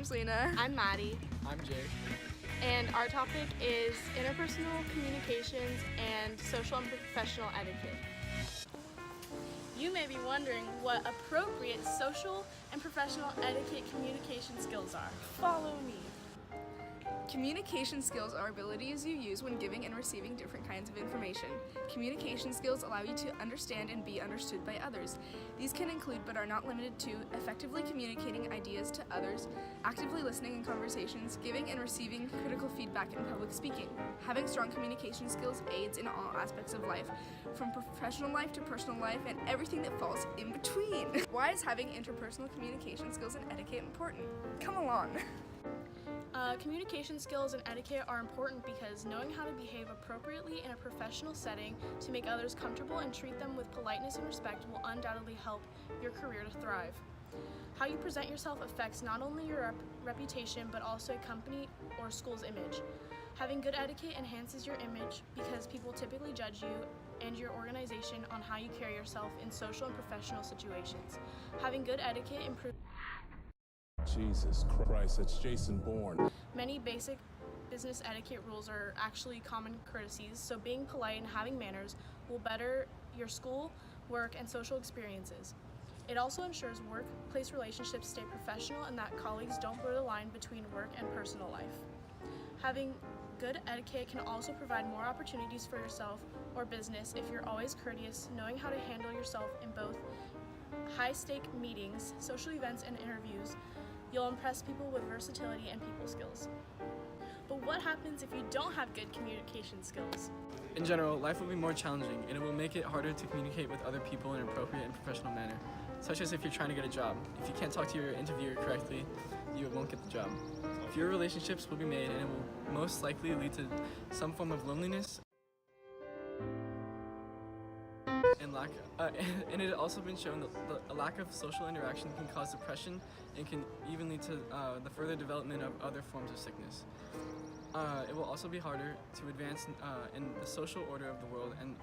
name's Lena. I'm Maddie, I'm Jake. and our topic is interpersonal communications and social and professional etiquette. You may be wondering what appropriate social and professional etiquette communication skills are. Follow me. Communication skills are abilities you use when giving and receiving different kinds of information. Communication skills allow you to understand and be understood by others. These can include, but are not limited to, effectively communicating ideas to others, actively listening in conversations, giving and receiving critical feedback, and public speaking. Having strong communication skills aids in all aspects of life, from professional life to personal life and everything that falls in between. Why is having interpersonal communication skills and etiquette important? Come along. Communication skills and etiquette are important because knowing how to behave appropriately in a professional setting to make others comfortable and treat them with politeness and respect will undoubtedly help your career to thrive. How you present yourself affects not only your reputation but also a company or school's image. Having good etiquette enhances your image because people typically judge you and your organization on how you carry yourself in social and professional situations. Having good etiquette improves Jesus Christ, it's Jason Bourne. many basic business etiquette rules are actually common courtesies, so being polite and having manners will better your school, work, and social experiences. It also ensures workplace relationships stay professional and that colleagues don't blur the line between work and personal life. Having good etiquette can also provide more opportunities for yourself or business if you're always courteous, knowing how to handle yourself in both high-stake meetings, social events, and interviews. You'll impress people with versatility and people skills. But what happens if you don't have good communication skills? In general, life will be more challenging and it will make it harder to communicate with other people in an appropriate and professional manner, such as if you're trying to get a job. If you can't talk to your interviewer correctly, you won't get the job. Fewer relationships will be made and it will most likely lead to some form of loneliness and it has also been shown that a lack of social interaction can cause depression and can even lead to the further development of other forms of sickness. It will also be harder to advance in the social order of the world and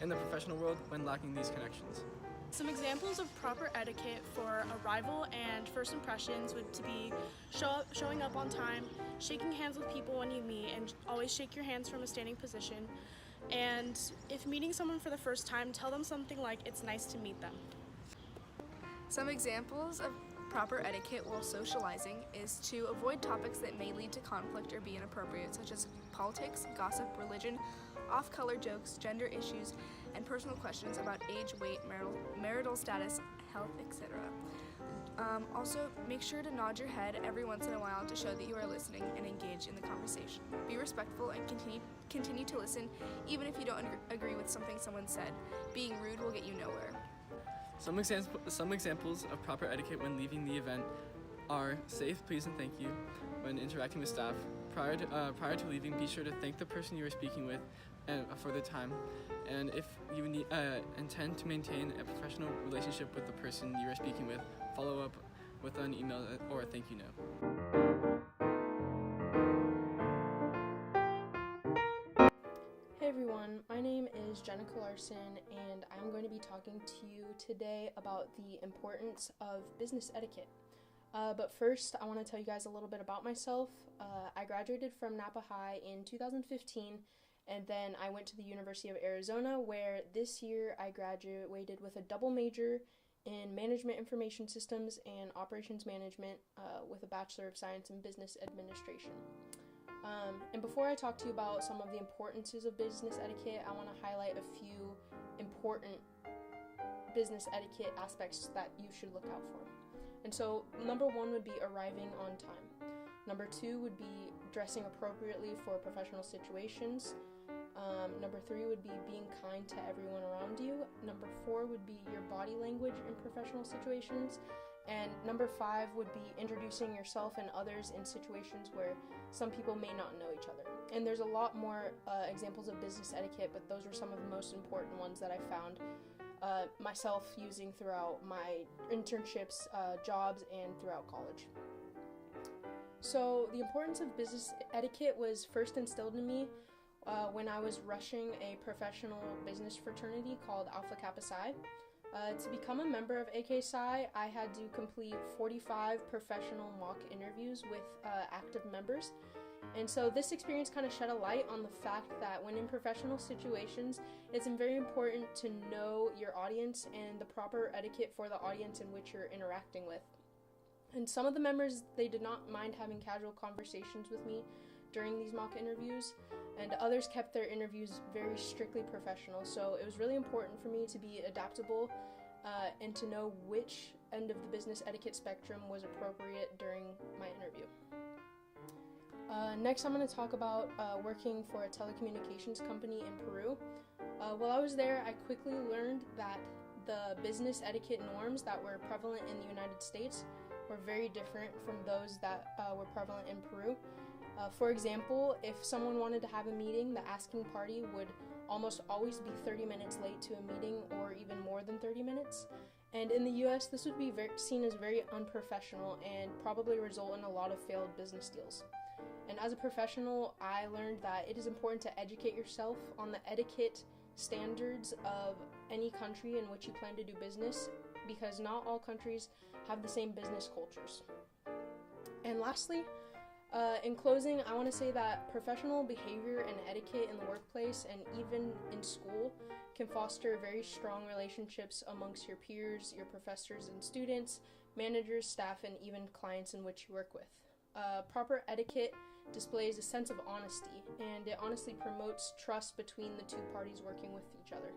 in the professional world when lacking these connections. Some examples of proper etiquette for arrival and first impressions would to be showing up on time, shaking hands with people when you meet, and always shake your hands from a standing position. And if meeting someone for the first time, tell them something like, "It's nice to meet them." Some examples of proper etiquette while socializing is to avoid topics that may lead to conflict or be inappropriate, such as politics, gossip, religion, off-color jokes, gender issues, and personal questions about age, weight, marital status, health, etc. Also, make sure to nod your head every once in a while to show that you are listening and engaged in the conversation. Be respectful and continue to listen even if you don't agree with something someone said. Being rude will get you nowhere. Some examples of proper etiquette when leaving the event are say please and thank you when interacting with staff. Prior to leaving, be sure to thank the person you are speaking with for their time. And if you intend to maintain a professional relationship with the person you are speaking with, follow up with an email or a thank you note. Hey everyone, my name is Jenica Larson and I'm going to be talking to you today about the importance of business etiquette. But first, I want to tell you guys a little bit about myself. I graduated from Napa High in 2015, and then I went to the University of Arizona, where this year I graduated with a double major in Management Information Systems and Operations Management with a Bachelor of Science in Business Administration. And before I talk to you about some of the importances of business etiquette, I want to highlight a few important business etiquette aspects that you should look out for. And so, number one would be arriving on time. Number two would be dressing appropriately for professional situations. Number three would be being kind to everyone around you. Number four would be your body language in professional situations. And number five would be introducing yourself and others in situations where some people may not know each other. And there's a lot more examples of business etiquette, but those are some of the most important ones that I found myself using throughout my internships, jobs, and throughout college. So the importance of business etiquette was first instilled in me when I was rushing a professional business fraternity called Alpha Kappa Psi. To become a member of AKSI, I had to complete 45 professional mock interviews with active members. And so this experience kind of shed a light on the fact that when in professional situations, it's very important to know your audience and the proper etiquette for the audience in which you're interacting with. And some of the members, they did not mind having casual conversations with me during these mock interviews, and others kept their interviews very strictly professional. So it was really important for me to be adaptable and to know which end of the business etiquette spectrum was appropriate during my interview. Next, I'm going to talk about working for a telecommunications company in Peru. While I was there, I quickly learned that the business etiquette norms that were prevalent in the United States were very different from those that were prevalent in Peru. For example, if someone wanted to have a meeting, the asking party would almost always be 30 minutes late to a meeting, or even more than 30 minutes. And in the US, this would be seen as very unprofessional and probably result in a lot of failed business deals. And as a professional, I learned that it is important to educate yourself on the etiquette standards of any country in which you plan to do business, because not all countries have the same business cultures. And lastly, in closing, I want to say that professional behavior and etiquette in the workplace and even in school can foster very strong relationships amongst your peers, your professors and students, managers, staff, and even clients in which you work with. Proper etiquette displays a sense of honesty, and it honestly promotes trust between the two parties working with each other.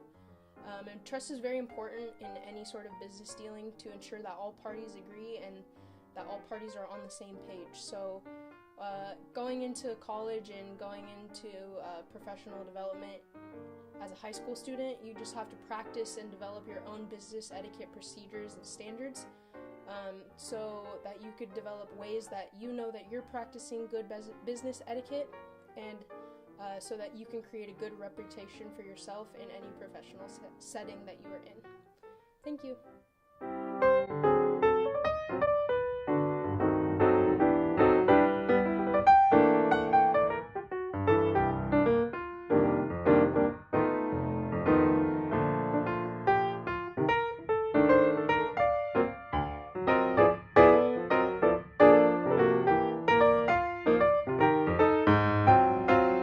And trust is very important in any sort of business dealing to ensure that all parties agree and that all parties are on the same page. So going into college and going into professional development as a high school student, you just have to practice and develop your own business etiquette procedures and standards, so that you could develop ways that you know that you're practicing good business etiquette, and so that you can create a good reputation for yourself in any professional setting that you are in. Thank you.